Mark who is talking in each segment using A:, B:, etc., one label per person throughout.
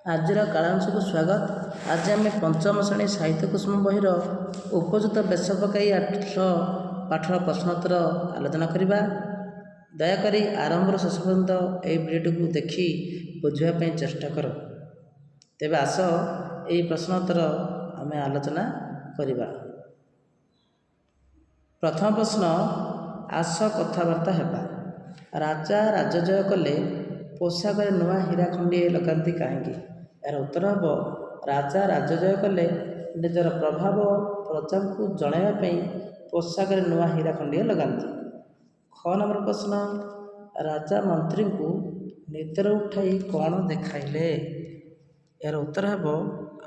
A: ଆଜିର କାଳାଂଶକୁ ସ୍ୱାଗତ। ଆଜି ଆମେ ପଞ୍ଚମ ଶ୍ରେଣୀ ସାହିତ୍ୟ କୁସୁମ ବହିର ଉପଯୁକ୍ତ ବେଶ ପକାଇ ପାଠର ପ୍ରଶ୍ନୋତ୍ତର ଆଲୋଚନା କରିବା। ଦୟାକରି ଆରମ୍ଭରୁ ଶେଷ ପର୍ଯ୍ୟନ୍ତ ଏହି ଭିଡ଼ିଓଟିକୁ ଦେଖି ବୁଝିବା ପାଇଁ ଚେଷ୍ଟା କର। ତେବେ ଆସ ଏହି ପ୍ରଶ୍ନୋତ୍ତର ଆମେ ଆଲୋଚନା କରିବା। ପ୍ରଥମ ପ୍ରଶ୍ନ, ଆସ କଥାବାର୍ତ୍ତା ହେବା। ରାଜା ରାଜଜୟ କଲେ, ପୋଷାକରେ ନୂଆ ହୀରା ଖଣ୍ଡିଏ ଲଗାନ୍ତି କାହିଁକି? ଏହାର ଉତ୍ତର ହେବ, ରାଜା ରାଜଜୟ କଲେ ନିଜର ପ୍ରଭାବ ପ୍ରଜାଙ୍କୁ ଜଣାଇବା ପାଇଁ ପୋଷାକରେ ନୂଆ ହୀରା ଖଣ୍ଡିଏ ଲଗାନ୍ତି। ଖ ନମ୍ବର ପ୍ରଶ୍ନ, ରାଜା ମନ୍ତ୍ରୀଙ୍କୁ ନିଦରୁ ଉଠାଇ କ'ଣ ଦେଖାଇଲେ? ଏହାର ଉତ୍ତର ହେବ,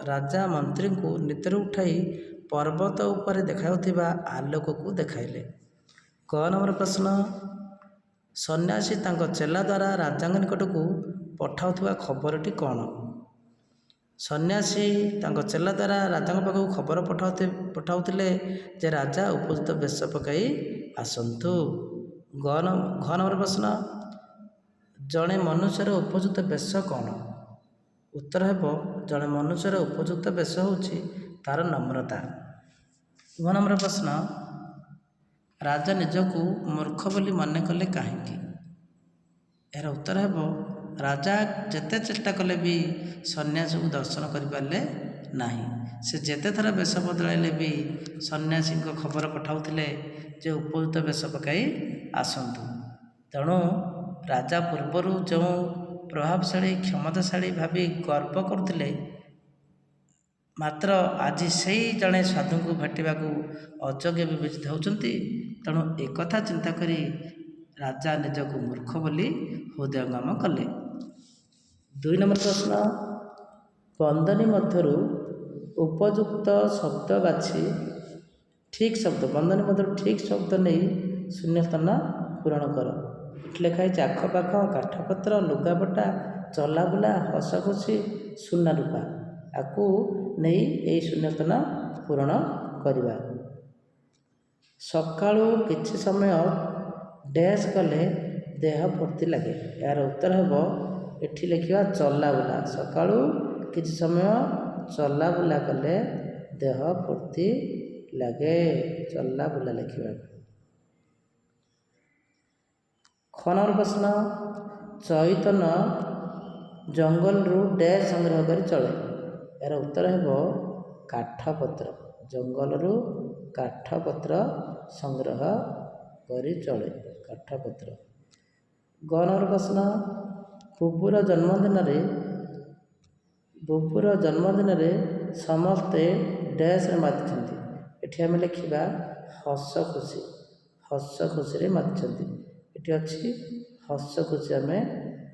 A: ରାଜା ମନ୍ତ୍ରୀଙ୍କୁ ନିଦରୁ ଉଠାଇ ପର୍ବତ ଉପରେ ଦେଖାଯାଉଥିବା ଆଲୋକକୁ ଦେଖାଇଲେ। ଗ ନମ୍ବର ପ୍ରଶ୍ନ, ସନ୍ନ୍ୟାସୀ ତାଙ୍କ ଚେଲା ଦ୍ୱାରା ରାଜାଙ୍କ ନିକଟକୁ ପଠାଉଥିବା ଖବରଟି କ'ଣ? ସନ୍ନ୍ୟାସୀ ତାଙ୍କ ଚେଲା ଦ୍ୱାରା ରାଜାଙ୍କ ପାଖକୁ ଖବର ପଠାଉଥିଲେ ଯେ ରାଜା ଉପଯୁକ୍ତ ବେଶ ପକାଇ ଆସନ୍ତୁ। ଘ ନମ୍ବର ପ୍ରଶ୍ନ, ଜଣେ ମନୁଷ୍ୟର ଉପଯୁକ୍ତ ବେଶ କ'ଣ? ଉତ୍ତର ହେବ, ଜଣେ ମନୁଷ୍ୟର ଉପଯୁକ୍ତ ବେଶ ହେଉଛି ତା'ର ନମ୍ରତା। ଘ ନମ୍ବର ପ୍ରଶ୍ନ, ରାଜା ନିଜକୁ ମୂର୍ଖ ବୋଲି ମନେ କଲେ କାହିଁକି? ଏହାର ଉତ୍ତର ହେବ, ରାଜା ଯେତେ ଚେଷ୍ଟା କଲେ ବି ସନ୍ନ୍ୟାସୀକୁ ଦର୍ଶନ କରିପାରିଲେ ନାହିଁ। ସେ ଯେତେ ଥର ବେଶ ବଦଳାଇଲେ ବି ସନ୍ନ୍ୟାସୀଙ୍କ ଖବର ପଠାଉଥିଲେ ଯେ ଉପଯୁକ୍ତ ବେଶ ପକାଇ ଆସନ୍ତୁ। ତେଣୁ ରାଜା ପୂର୍ବରୁ ଯେଉଁ ପ୍ରଭାବଶାଳୀ କ୍ଷମତାଶାଳୀ ଭାବି ଗର୍ବ କରୁଥିଲେ, ମାତ୍ର ଆଜି ସେହି ଜଣେ ସାଧୁଙ୍କୁ ଭେଟିବାକୁ ଅଯୋଗ୍ୟ ବିବେଚିତ ହେଉଛନ୍ତି। ତେଣୁ ଏକଥା ଚିନ୍ତା କରି ରାଜା ନିଜକୁ ମୂର୍ଖ ବୋଲି ହୃଦୟଙ୍ଗମ କଲେ। 2 ନମ୍ବର ପ୍ରଶ୍ନ, ବନ୍ଦନୀ ମଧ୍ୟରୁ ଉପଯୁକ୍ତ ଶବ୍ଦ ବାଛି ବନ୍ଦନୀ ମଧ୍ୟରୁ ଠିକ୍ ଶବ୍ଦ ନେଇ ଶୂନ୍ୟସ୍ଥାନ ପୂରଣ କର। ଏଠି ଲେଖା ହେଇଛି ଆଖପାଖ, କାଠପତ୍ର, ଲୁଗାପଟା, ଚଲାବୁଲା, ହସଖୁସି, ସୁନା ରୂପା। ଆକୁ ନେଇ ଏହି ଶୂନ୍ୟସ୍ଥାନ ପୂରଣ କରିବା। ସକାଳୁ କିଛି ସମୟ ଡ୍ୟାସ୍ କଲେ ଦେହ ଫୁର୍ତ୍ତି ଲାଗେ। ଏହାର ଉତ୍ତର ହେବ, ଏଠି ଲେଖିବା ଚଲାବୁଲା। ସକାଳୁ କିଛି ସମୟ ଚଲାବୁଲା କଲେ ଦେହ ଫୁର୍ତ୍ତି ଲାଗେ। ଚଲାବୁଲା ଲେଖିବା। ଖ ନମ୍ବର ପ୍ରଶ୍ନ, ଚୈତନ ଜଙ୍ଗଲରୁ ଡ୍ୟାସ୍ ସଂଗ୍ରହ କରି ଚଳେ। ଏହାର ଉତ୍ତର ହେବ, କାଠପତ୍ର। ଜଙ୍ଗଲରୁ କାଠପତ୍ର ସଂଗ୍ରହ କରି ଚଳେ। କାଠପତ୍ର। ଗ ନମ୍ବର ପ୍ରଶ୍ନ, ବୁବୁର ଜନ୍ମଦିନରେ ସମସ୍ତେ ଡ୍ୟାସ୍ରେ ମାତିଛନ୍ତି। ଏଠି ଆମେ ଲେଖିବା ହସଖୁସି। ହସଖୁସିରେ ମାତିଛନ୍ତି। ଏଠି ଅଛି ହସଖୁସି, ଆମେ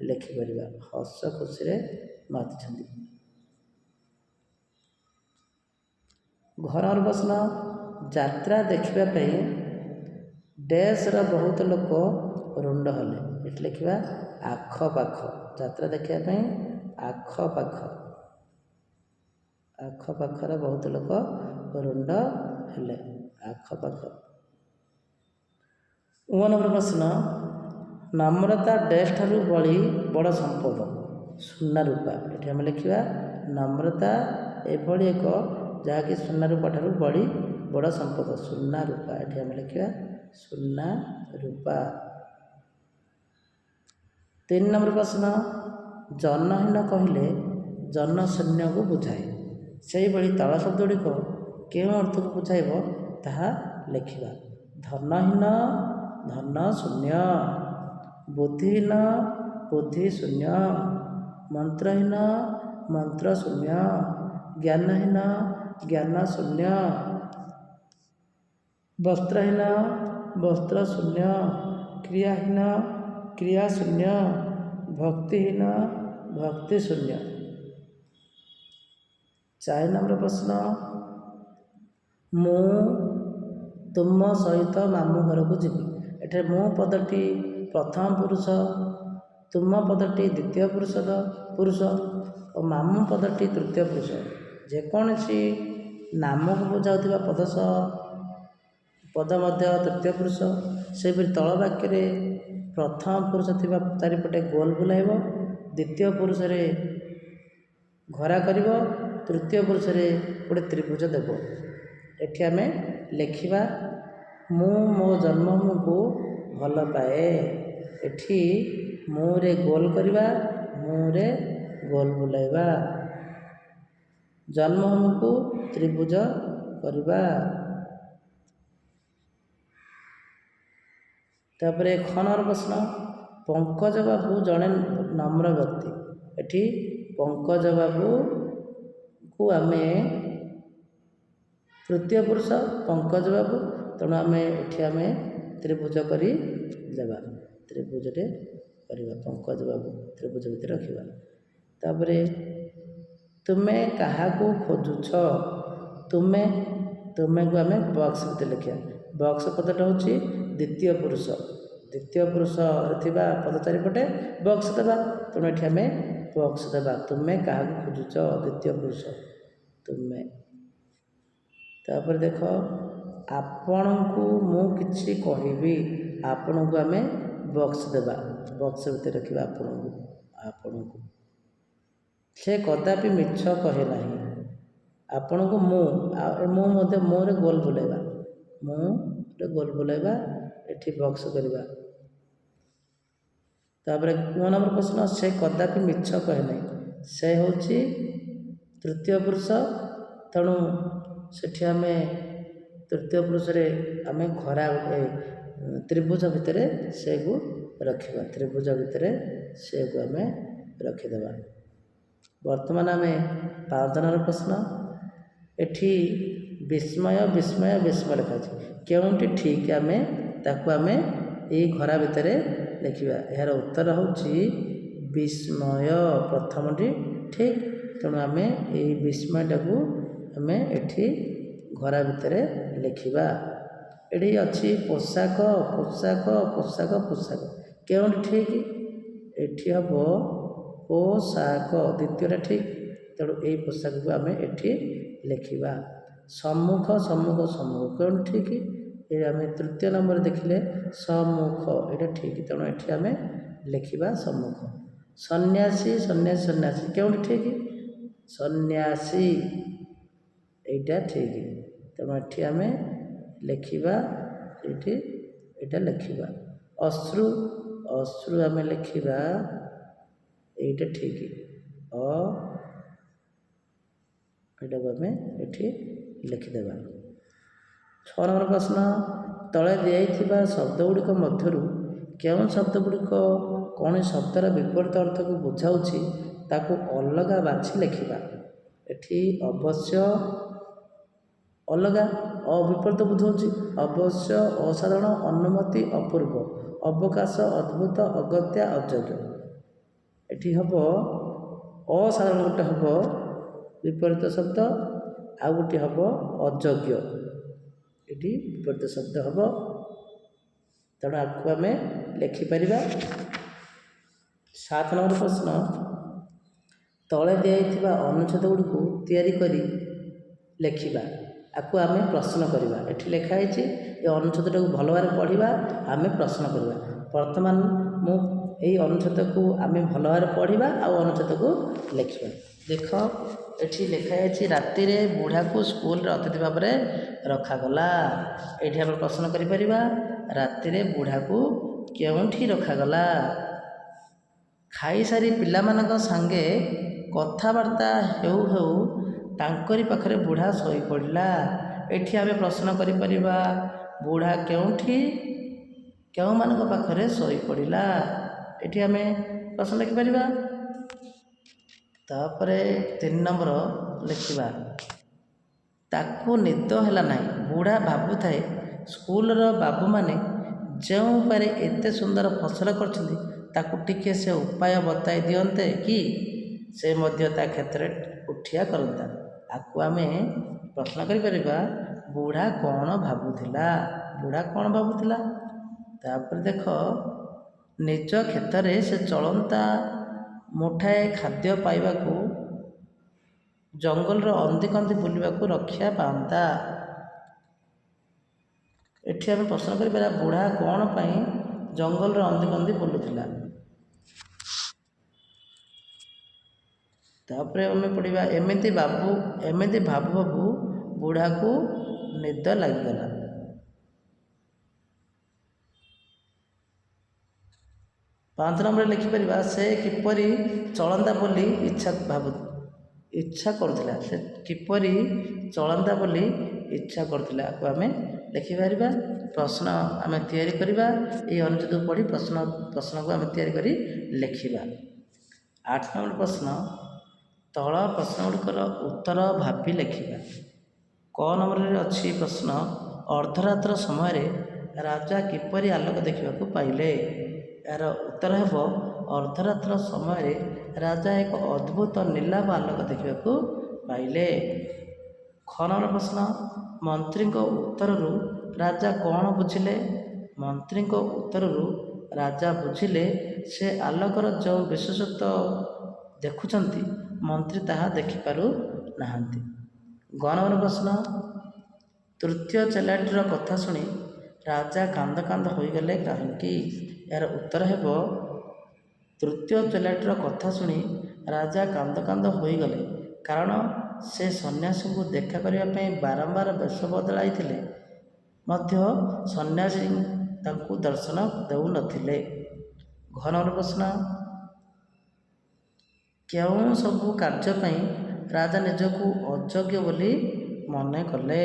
A: ଲେଖିପାରିବା ହସଖୁସିରେ ମାତିଛନ୍ତି। ଘ ନମ୍ବର ପ୍ରଶ୍ନ, ଯାତ୍ରା ଦେଖିବା ପାଇଁ ଡ୍ୟାସ୍ର ବହୁତ ଲୋକ ରୁଣ୍ଡ ହେଲେ। ଏଠି ଲେଖିବା ଆଖପାଖ। ଯାତ୍ରା ଦେଖିବା ପାଇଁ ଆଖପାଖରେ ବହୁତ ଲୋକ ରୁଣ୍ଡ ହେଲେ। ଆଖପାଖ। ଙ ନମ୍ବର ପ୍ରଶ୍ନ, ନମ୍ରତା ଡ୍ୟାସ୍ ଠାରୁ ବଡ଼ ସମ୍ପଦ। ସୁନା ରୂପା। ଏଠି ଆମେ ଲେଖିବା ନମ୍ରତା ଏଭଳି ଏକ ଯାହାକି ସୁନା ରୂପା ଠାରୁ ବଡ଼ ସମ୍ପଦ। ସୁନା ରୂପା। ଏଠି ଆମେ ଲେଖିବା ସୁନା ରୂପା। 3 ନମ୍ବର ପ୍ରଶ୍ନ, ଜନହୀନ କହିଲେ ଜନଶୂନ୍ୟକୁ ବୁଝାଏ। ସେହିଭଳି ତଳ ଶବ୍ଦ ଗୁଡ଼ିକ କେଉଁ ଅର୍ଥକୁ ବୁଝାଇବ ତାହା ଲେଖିବା। ଧନହୀନ ଧନଶୂନ୍ୟ, ବୁଦ୍ଧିହୀନ ବୁଦ୍ଧିଶୂନ୍ୟ, ମନ୍ତ୍ରହୀନ ମନ୍ତ୍ରଶୂନ୍ୟ, ଜ୍ଞାନହୀନ ଜ୍ଞାନଶୂନ୍ୟ, ବସ୍ତ୍ରହୀନ ବସ୍ତ୍ରଶୂନ୍ୟ, କ୍ରିୟାହୀନ କ୍ରିୟାଶୂନ୍ୟ, ଭକ୍ତିହୀନ ଭକ୍ତିଶୂନ୍ୟ। 4 ନମ୍ବର ପ୍ରଶ୍ନ, ମୁଁ ତୁମ ସହିତ ମାମୁଁ ଘରକୁ ଯିବି। ଏଠାରେ ମୁଁ ପଦଟି ପ୍ରଥମ ପୁରୁଷ, ତୁମ ପଦଟି ଦ୍ୱିତୀୟ ପୁରୁଷ ଓ ମାମୁଁ ପଦଟି ତୃତୀୟ ପୁରୁଷ। ଯେକୌଣସି ନାମକୁ ବୁଝାଉଥିବା ପଦ ମଧ୍ୟ ତୃତୀୟ ପୁରୁଷ। ସେହିପରି ତଳ ବାକ୍ୟରେ ପ୍ରଥମ ପୁରୁଷ ଥିବା ଚାରିପଟେ ଗୋଲ ବୁଲାଇବ। ଦ୍ୱିତୀୟ ପୁରୁଷରେ ଘରା କରିବ, ତୃତୀୟ ପୁରୁଷରେ ଗୋଟେ ତ୍ରିଭୁଜ ଦେବ। ଏଠି ଆମେ ଲେଖିବା ମୁଁ ମୋ ଜନ୍ମଭୂମିକୁ ଭଲ ପାଏ। ଏଠି ମୁଁରେ ଗୋଲ କରିବା, ମୁଁରେ ଗୋଲ ବୁଲାଇବା, ଜନ୍ମଭୂମିକୁ ତ୍ରିଭୁଜ କରିବା। ତାପରେ 9 ନମ୍ବର ପ୍ରଶ୍ନ, ପଙ୍କଜ ବାବୁ ଜଣେ ନମ୍ର ବ୍ୟକ୍ତି। ଏଠି ପଙ୍କଜ ବାବୁକୁ ଆମେ ତୃତୀୟ ପୁରୁଷ ପଙ୍କଜ ବାବୁ, ତେଣୁ ଏଠି ଆମେ ତ୍ରିଭୁଜ କରି ଦେବା, ତ୍ରିଭୁଜଟେ କରିବା, ପଙ୍କଜ ବାବୁ ତ୍ରିଭୁଜ ଭିତରେ ରଖିବା। ତାପରେ ତୁମେ କାହାକୁ ଖୋଜୁଛ, ତୁମେକୁ ଆମେ ବକ୍ସ ଭିତରେ ଲେଖିବା। ବକ୍ସ ପଦଟା ହେଉଛି ଦ୍ୱିତୀୟ ପୁରୁଷ, ଦ୍ୱିତୀୟ ପୁରୁଷରେ ଥିବା ପଦ ଚାରିପଟେ ବକ୍ସ ଦେବା, ତେଣୁ ଏଠି ଆମେ ବକ୍ସ ଦେବା। ତୁମେ କାହାକୁ ଖୋଜୁଛ, ଦ୍ୱିତୀୟ ପୁରୁଷ ତୁମେ। ତାପରେ ଦେଖ, ଆପଣଙ୍କୁ ମୁଁ କିଛି କହିବି, ଆପଣଙ୍କୁ ଆମେ ବକ୍ସ ଦେବା, ବକ୍ସ ଭିତରେ ରଖିବା ଆପଣଙ୍କୁ। ସେ କଦାପି ମିଛ କହେ ନାହିଁ, ଆପଣଙ୍କୁ ମୁଁ ମଧ୍ୟ ମୁଁରେ ଗୋଲ ବୁଲାଇବା, ମୁଁରେ ଗୋଲ ବୁଲାଇବା, ଏଠି ବକ୍ସ କରିବା। ତାପରେ 9 ନମ୍ବର ପ୍ରଶ୍ନ, ସେ କଦାପି ମିଛ କହେ ନାହିଁ, ସେ ହେଉଛି ତୃତୀୟ ପୁରୁଷ, ତେଣୁ ସେଠି ଆମେ ତୃତୀୟ ପୁରୁଷରେ ଆମେ ଘରା ତ୍ରିଭୁଜ ଭିତରେ ସେକୁ ରଖିବା, ତ୍ରିଭୁଜ ଭିତରେ ସେକୁ ଆମେ ରଖିଦେବା। ବର୍ତ୍ତମାନ ଆମେ 5 ନମ୍ବର ପ୍ରଶ୍ନ, ଏଠି ବିସ୍ମୟ ବିସ୍ମୟ ବିସ୍ମୟ ଲେଖାଅଛି, କେଉଁଟି ଠିକ୍ ତାକୁ ଆମେ ଏଇ ଘରା ଭିତରେ ଲେଖିବା। ଏହାର ଉତ୍ତର ହେଉଛି ବିସ୍ମୟ, ପ୍ରଥମଟି ଠିକ୍, ତେଣୁ ଆମେ ଏଇ ବିସ୍ମୟଟାକୁ ଆମେ ଏଠି ଘରା ଭିତରେ ଲେଖିବା। ଏଠି ଅଛି ପୋଷାକ ପୋଷାକ ପୋଷାକ ପୋଷାକ, କେଉଁଟି ଠିକ୍? ଏଠି ହେବ ପୋଷାକ, ଦ୍ୱିତୀୟଟା ଠିକ୍, ତେଣୁ ଏଇ ପୋଷାକକୁ ଆମେ ଏଠି ଲେଖିବା। ସମ୍ମୁଖ ସମ୍ମୁଖ ସମ୍ମୁଖ, କେଉଁଟି ଠିକ୍? ଏ ଆମେ ତୃତୀୟ ନମ୍ବର ଦେଖିଲେ ସମ୍ମୁଖ, ଏଇଟା ଠିକ୍, ତେଣୁ ଏଠି ଆମେ ଲେଖିବା ସମ୍ମୁଖ। ସନ୍ନ୍ୟାସୀ ସନ୍ନ୍ୟାସୀ ସନ୍ନ୍ୟାସୀ, କେଉଁଟି ଠିକ୍? ସନ୍ନ୍ୟାସୀ, ଏଇଟା ଠିକ୍, ତେଣୁ ଏଠି ଆମେ ଲେଖିବା, ଏଇଟା ଲେଖିବା। ଅଶ୍ରୁ ଅଶ୍ରୁ ଆମେ ଲେଖିବା, ଏଇଟା ଠିକ୍, ଏଇଟାକୁ ଆମେ ଏଠି ଲେଖିଦେବା। 6 ନମ୍ବର ପ୍ରଶ୍ନ, ତଳେ ଦିଆଯାଇଥିବା ଶବ୍ଦ ଗୁଡ଼ିକ ମଧ୍ୟରୁ କେଉଁ ଶବ୍ଦ ଗୁଡ଼ିକ କୌଣସି ଶବ୍ଦର ବିପରୀତ ଅର୍ଥକୁ ବୁଝାଉଛି ତାକୁ ଅଲଗା ବାଛି ଲେଖିବା। ଏଠି ଅବଶ୍ୟ ଅଲଗା, ବିପରୀତ ବୁଝାଉଛି, ଅବଶ୍ୟ ଅସାଧାରଣ, ଅନୁମତି ଅପୂର୍ବ, ଅବକାଶ ଅଦ୍ଭୁତ, ଅଗତ୍ୟା ଅଯୋଗ୍ୟ। ଏଠି ହେବ ଅସାଧାରଣ, ଗୋଟେ ହେବ ବିପରୀତ ଶବ୍ଦ, ଆଉ ଗୋଟିଏ ହେବ ଅଯୋଗ୍ୟ, ଏଠି ବିପରୀତ ଶବ୍ଦ ହେବ, ତେଣୁ ଆକୁ ଆମେ ଲେଖିପାରିବା। 7 ନମ୍ବର ପ୍ରଶ୍ନ, ତଳେ ଦିଆଯାଇଥିବା ଅନୁଚ୍ଛେଦ ଗୁଡ଼ିକୁ ତିଆରି କରି ଲେଖିବା, ଆକୁ ଆମେ ପ୍ରଶ୍ନ କରିବା। ଏଠି ଲେଖା ହେଇଛି, ଏ ଅନୁଚ୍ଛେଦଟାକୁ ଭଲ ଭାବରେ ପଢ଼ିବା, ଆମେ ପ୍ରଶ୍ନ କରିବା। ବର୍ତ୍ତମାନ ମୁଁ ଏଇ ଅନୁଚ୍ଛେଦକୁ ଆମେ ଭଲ ଭାବରେ ପଢ଼ିବା ଆଉ ଅନୁଚ୍ଛେଦକୁ ଲେଖିବା। ଦେଖ, ଏଠି ଲେଖା ହେଇଛି, ରାତିରେ ବୁଢ଼ାକୁ ସ୍କୁଲରେ ଅତିଥି ଭାବରେ ରଖାଗଲା। ଏଇଠି ଆମେ ପ୍ରଶ୍ନ କରିପାରିବା, ରାତିରେ ବୁଢ଼ାକୁ କେଉଁଠି ରଖାଗଲା? ଖାଇସାରି ପିଲାମାନଙ୍କ ସାଙ୍ଗେ କଥାବାର୍ତ୍ତା ହେଉ ହେଉ ତାଙ୍କରି ପାଖରେ ବୁଢ଼ା ଶୋଇପଡ଼ିଲା। ଏଠି ଆମେ ପ୍ରଶ୍ନ କରିପାରିବା, ବୁଢ଼ା କେଉଁଠି କେଉଁମାନଙ୍କ ପାଖରେ ଶୋଇପଡ଼ିଲା, ଏଠି ଆମେ ପ୍ରଶ୍ନ ଲେଖିପାରିବା। ତାପରେ 3 ନମ୍ବର ଲେଖିବା, ତାକୁ ନିଦ ହେଲା ନାହିଁ, ବୁଢ଼ା ଭାବୁଥାଏ ସ୍କୁଲର ବାବୁମାନେ ଯେଉଁ ଉପାୟରେ ଏତେ ସୁନ୍ଦର ଫସଲ କରିଛନ୍ତି ତାକୁ ଟିକିଏ ସେ ଉପାୟ ବତାଇ ଦିଅନ୍ତେ କି ସେ ମଧ୍ୟ ତା କ୍ଷେତ୍ରରେ ଉଠିଆ କରନ୍ତା। ଆକୁ ଆମେ ପ୍ରଶ୍ନ କରିପାରିବା, ବୁଢ଼ା କ'ଣ ଭାବୁଥିଲା, ବୁଢ଼ା କ'ଣ ଭାବୁଥିଲା। ତାପରେ ଦେଖ, ନିଜ କ୍ଷେତରେ ସେ ଚଳନ୍ତା ମୁଠାଏ ଖାଦ୍ୟ ପାଇବାକୁ ଜଙ୍ଗଲର ଅନ୍ଦିକନ୍ଦି ବୁଲିବାକୁ ରକ୍ଷା ପାଆନ୍ତା। ଏଠି ଆମେ ପ୍ରଶ୍ନ କରିପାରିବା, ବୁଢ଼ା କ'ଣ ପାଇଁ ଜଙ୍ଗଲର ଅନ୍ଦିକନ୍ଦି ବୁଲୁଥିଲା। ତାପରେ ଆମେ ପଢ଼ିବା ଏମିତି ଭାବୁ ଭାବୁ ବୁଢ଼ାକୁ ନିଦ ଲାଗିଗଲା। 5 ନମ୍ବରରେ ଲେଖିପାରିବା ସେ କିପରି ଚଳନ୍ତା ବୋଲି ଇଚ୍ଛା କରୁଥିଲା। ସେ କିପରି ଚଳନ୍ତା ବୋଲି ଇଚ୍ଛା କରୁଥିଲା ଆକୁ ଆମେ ଲେଖିପାରିବା। ପ୍ରଶ୍ନ ଆମେ ତିଆରି କରିବା। ଏହି ଅନୁଚ୍ଛେଦକୁ ପଢ଼ି ପ୍ରଶ୍ନକୁ ଆମେ ତିଆରି କରି ଲେଖିବା। 8 ନମ୍ବର ପ୍ରଶ୍ନ, ତଳ ପ୍ରଶ୍ନଗୁଡ଼ିକର ଉତ୍ତର ଭାବି ଲେଖିବା। କ ନମ୍ବରରେ ଅଛି ପ୍ରଶ୍ନ, ଅର୍ଦ୍ଧରାତ୍ର ସମୟରେ ରାଜା କିପରି ଆଲୋକ ଦେଖିବାକୁ ପାଇଲେ? ଏହାର ଉତ୍ତର ହେବ ଅର୍ଦ୍ଧରାତ୍ର ସମୟରେ ରାଜା ଏକ ଅଦ୍ଭୁତ ନୀଳାଭ ଆଲୋକ ଦେଖିବାକୁ ପାଇଲେ। ଖ ନମ୍ବର ପ୍ରଶ୍ନ, ମନ୍ତ୍ରୀଙ୍କ ଉତ୍ତରରୁ ରାଜା କ'ଣ ବୁଝିଲେ? ମନ୍ତ୍ରୀଙ୍କ ଉତ୍ତରରୁ ରାଜା ବୁଝିଲେ ସେ ଆଲୋକର ଯେଉଁ ବିଶେଷତ୍ୱ ଦେଖୁଛନ୍ତି ମନ୍ତ୍ରୀ ତାହା ଦେଖିପାରୁ ନାହାନ୍ତି। ଗ ନମ୍ବର ପ୍ରଶ୍ନ, ତୃତୀୟ ଚେଲାଟିର କଥା ଶୁଣି ରାଜା କାନ୍ଦ କାନ୍ଦ ହୋଇଗଲେ କାହିଁକି? ଏହାର ଉତ୍ତର ହେବ ତୃତୀୟ ଚେଲାଟିର କଥା ଶୁଣି ରାଜା କାନ୍ଦ କାନ୍ଦ ହୋଇଗଲେ କାରଣ ସେ ସନ୍ନ୍ୟାସୀଙ୍କୁ ଦେଖା କରିବା ପାଇଁ ବାରମ୍ବାର ବେଶ ବଦଳାଇଥିଲେ ମଧ୍ୟ ସନ୍ନ୍ୟାସୀ ତାଙ୍କୁ ଦର୍ଶନ ଦେଉନଥିଲେ। ଘ ନମ୍ବର ପ୍ରଶ୍ନ, କେଉଁ ସବୁ କାର୍ଯ୍ୟ ପାଇଁ ରାଜା ନିଜକୁ ଅଯୋଗ୍ୟ ବୋଲି ମନେ କଲେ?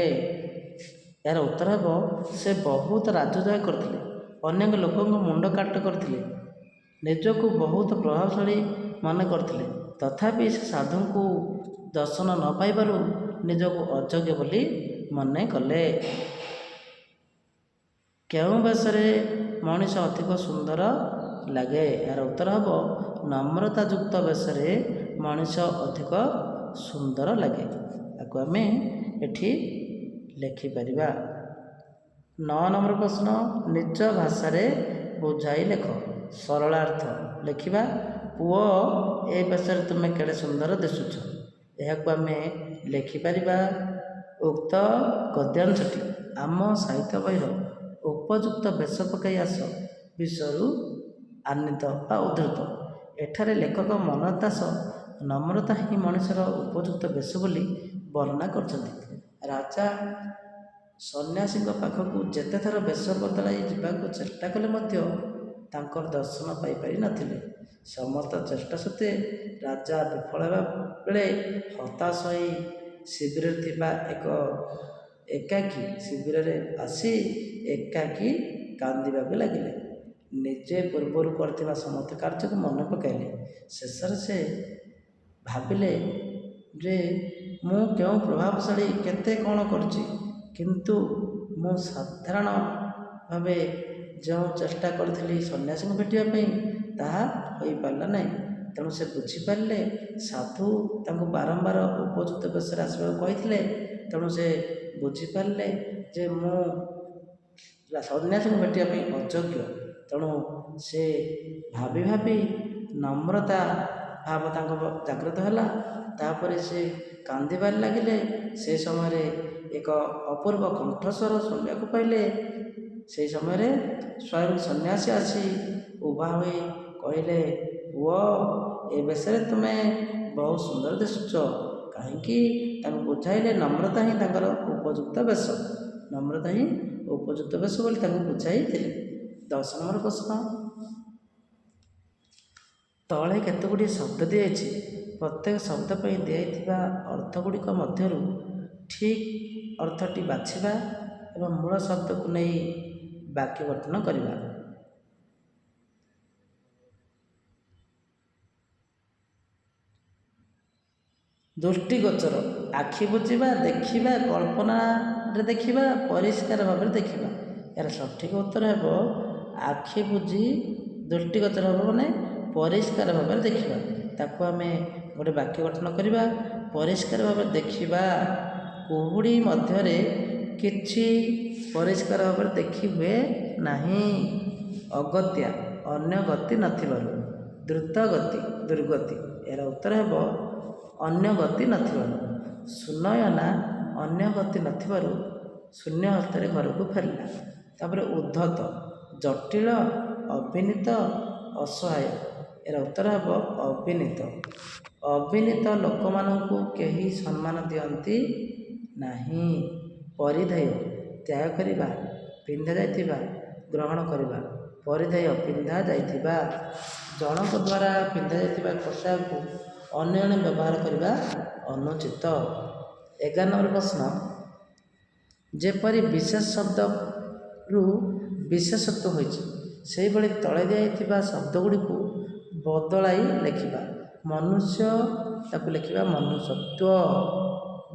A: ଏହାର ଉତ୍ତର ହେବ ସେ ବହୁତ ରାଜତ୍ୱ କରିଥିଲେ, ଅନେକ ଲୋକଙ୍କ ମୁଣ୍ଡ କାଟ କରିଥିଲେ, ନିଜକୁ ବହୁତ ପ୍ରଭାବଶାଳୀ ମନେ କରିଥିଲେ, ତଥାପି ସେ ସାଧୁଙ୍କୁ ଦର୍ଶନ ନ ପାଇବାରୁ ନିଜକୁ ଅଯୋଗ୍ୟ ବୋଲି ମନେ କଲେ। କେଉଁ ବେଶରେ ମଣିଷ ଅଧିକ ସୁନ୍ଦର ଲାଗେ? ଏହାର ଉତ୍ତର ହେବ ନମ୍ରତାଯୁକ୍ତ ବେଶରେ ମଣିଷ ଅଧିକ ସୁନ୍ଦର ଲାଗେ। ତାକୁ ଆମେ ଏଠି ଲେଖିପାରିବା। 9 ନମ୍ବର ପ୍ରଶ୍ନ, ନିଜ ଭାଷାରେ ବୁଝାଇ ଲେଖ। ସରଳାର୍ଥ ଲେଖିବା। ପୁଅ ଏ ବେଶରେ ତୁମେ କେଡ଼େ ସୁନ୍ଦର ଦିଶୁଛ। ଏହାକୁ ଆମେ ଲେଖିପାରିବା। ଉକ୍ତ ଗଦ୍ୟାଂଶଟି ଆମ ସାହିତ୍ୟ ବହିର ଉପଯୁକ୍ତ ବେଶ ପକାଇ ଆସ ବିଷୟରୁ ଆନୀତ ବା ଉଦ୍ଧୃତ। ଏଠାରେ ଲେଖକ ମନୋଜ ଦାସ ନମ୍ରତା ହିଁ ମଣିଷର ଉପଯୁକ୍ତ ବେଶ ବୋଲି ବର୍ଣ୍ଣନା କରିଛନ୍ତି। ରାଜା ସନ୍ନ୍ୟାସୀଙ୍କ ପାଖକୁ ଯେତେଥର ବେଶ ବଦଳାଇ ଯିବାକୁ ଚେଷ୍ଟା କଲେ ମଧ୍ୟ ତାଙ୍କର ଦର୍ଶନ ପାଇପାରି ନଥିଲେ। ସମସ୍ତ ଚେଷ୍ଟା ସତ୍ତ୍ୱେ ରାଜା ବିଫଳ ହେବା ବେଳେ ହତାଶ ହୋଇ ଶିବିରରେ ଥିବା ଶିବିରରେ ଆସି ଏକାକୀ କାନ୍ଦିବାକୁ ଲାଗିଲେ। ନିଜେ ପୂର୍ବରୁ କରିଥିବା ସମସ୍ତ କାର୍ଯ୍ୟକୁ ମନେ ପକାଇଲେ। ଶେଷରେ ସେ ଭାବିଲେ ଯେ ମୁଁ କେଉଁ ପ୍ରଭାବଶାଳୀ କେତେ କ'ଣ କରିଛି, କିନ୍ତୁ ମୁଁ ସାଧାରଣ ଭାବେ ଯେଉଁ ଚେଷ୍ଟା କରିଥିଲି ସନ୍ନ୍ୟାସୀଙ୍କୁ ଭେଟିବା ପାଇଁ ତାହା ହୋଇପାରିଲା ନାହିଁ। ତେଣୁ ସେ ବୁଝିପାରିଲେ ସାଧୁ ତାଙ୍କୁ ବାରମ୍ବାର ଉପଯୁକ୍ତ ବେଶରେ ଆସିବାକୁ କହିଥିଲେ। ତେଣୁ ସେ ବୁଝିପାରିଲେ ଯେ ମୁଁ ସନ୍ନ୍ୟାସୀଙ୍କୁ ଭେଟିବା ପାଇଁ ଅଯୋଗ୍ୟ। ତେଣୁ ସେ ଭାବି ଭାବି ନମ୍ରତା ଭାବ ତାଙ୍କ ଜାଗ୍ରତ ହେଲା। ତାପରେ ସେ କାନ୍ଦିବାରେ ଲାଗିଲେ। ସେ ସମୟରେ ଏକ ଅପୂର୍ବ କଣ୍ଠସ୍ୱର ଶୁଣିବାକୁ ପାଇଲେ। ସେହି ସମୟରେ ସ୍ୱୟଂ ସନ୍ନ୍ୟାସୀ ଆସି ଉଭା ହୋଇ କହିଲେ, ପୁଅ ଏ ବେଶରେ ତୁମେ ବହୁତ ସୁନ୍ଦର ଦିଶୁଛ କାହିଁକି? ତାଙ୍କୁ ବୁଝାଇଲେ ନମ୍ରତା ହିଁ ତାଙ୍କର ଉପଯୁକ୍ତ ବେଶ। ନମ୍ରତା ହିଁ ଉପଯୁକ୍ତ ବେଶ ବୋଲି ତାଙ୍କୁ ବୁଝାଇଥିଲେ। 10 ନମ୍ବର ପ୍ରଶ୍ନ, ତଳେ କେତେଗୁଡ଼ିଏ ଶବ୍ଦ ଦିଆଯାଇଛି। ପ୍ରତ୍ୟେକ ଶବ୍ଦ ପାଇଁ ଦିଆଯାଇଥିବା ଅର୍ଥଗୁଡ଼ିକ ମଧ୍ୟରୁ ଠିକ୍ ଅର୍ଥଟି ବାଛିବା ଏବଂ ମୂଳ ଶବ୍ଦକୁ ନେଇ ବାକ୍ୟ ଗଠନ କରିବା। ଦୃଷ୍ଟିଗୋଚର, ଆଖି ବୁଜିବା, ଦେଖିବା, କଳ୍ପନାରେ ଦେଖିବା, ପରିଷ୍କାର ଭାବରେ ଦେଖିବା। ଏହାର ସଠିକ ଉତ୍ତର ହେବ ଆଖି ବୁଜି ଦୃଷ୍ଟିଗୋଚର ହେବ ମାନେ ପରିଷ୍କାର ଭାବରେ ଦେଖିବା। ତାକୁ ଆମେ ଗୋଟେ ବାକ୍ୟ ଗଠନ କରିବା। ପରିଷ୍କାର ଭାବରେ ଦେଖିବା, କୁହୁଡ଼ି ମଧ୍ୟରେ କିଛି ପରିଷ୍କାର ଭାବରେ ଦେଖି ହୁଏ ନାହିଁ। ଅଗତ୍ୟା, ଅନ୍ୟ ଗତି ନଥିବାରୁ। ଦ୍ରୁତ ଗତି, ଦୁର୍ଗତି। ଏହାର ଉତ୍ତର ହେବ ଅନ୍ୟ ଗତି ନଥିବାରୁ। ସୁନୟନା, ଅନ୍ୟ ଗତି ନଥିବାରୁ ଶୂନ୍ୟ ହସ୍ତରେ ଘରକୁ ଫେରିଲା। ତାପରେ ଉଦ୍ଧତ, ଜଟିଳ, ଅଭିନୀତ, ଅସହାୟ। ଏହାର ଉତ୍ତର ହେବ ଅବିନୀତ। ଅବିନୀତ ଲୋକମାନଙ୍କୁ କେହି ସମ୍ମାନ ଦିଅନ୍ତି ନାହିଁ। ପରିଧେୟ ତ୍ୟାଗ କରିବା, ପିନ୍ଧା ଯାଇଥିବା ଗ୍ରହଣ କରିବା। ପରିଧେୟ ପିନ୍ଧା ଯାଇଥିବା, ଜଣଙ୍କ ଦ୍ୱାରା ପିନ୍ଧା ଯାଇଥିବା ପୋଷାକକୁ ଅନ୍ୟ ଜଣେ ବ୍ୟବହାର କରିବା ଅନୁଚିତ। 11 ନମ୍ବର ପ୍ରଶ୍ନ, ଯେପରି ବିଶେଷ ଶବ୍ଦରୁ ବିଶେଷତ୍ୱ ହୋଇଛି ସେହିଭଳି ତଳେ ଦିଆଯାଇଥିବା ଶବ୍ଦ ଗୁଡ଼ିକୁ ବଦଳାଇ ଲେଖିବା। ମନୁଷ୍ୟ, ତାକୁ ଲେଖିବା ମନୁଷ୍ୟତ୍ୱ।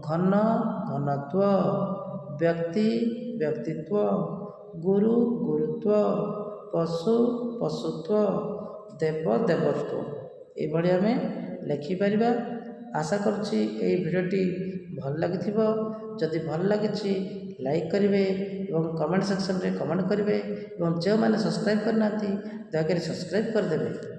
A: ଘନ, ଘନତ୍ୱ। ବ୍ୟକ୍ତି, ବ୍ୟକ୍ତିତ୍ୱ। ଗୁରୁ, ଗୁରୁତ୍ୱ। ପଶୁ, ପଶୁତ୍ୱ। ଦେବ, ଦେବତ୍ୱ। ଏଭଳି ଆମେ ଲେଖିପାରିବା। ଆଶା କରୁଛି ଏହି ଭିଡ଼ିଓଟି ଭଲ ଲାଗିଥିବ। ଯଦି ଭଲ ଲାଗିଛି ଲାଇକ୍ କରିବେ ଏବଂ କମେଣ୍ଟ ସେକ୍ସନରେ କମେଣ୍ଟ କରିବେ ଏବଂ ଯେଉଁମାନେ ସବସ୍କ୍ରାଇବ୍ କରିନାହାନ୍ତି ଦୟାକରି ସବସ୍କ୍ରାଇବ୍ କରିଦେବେ।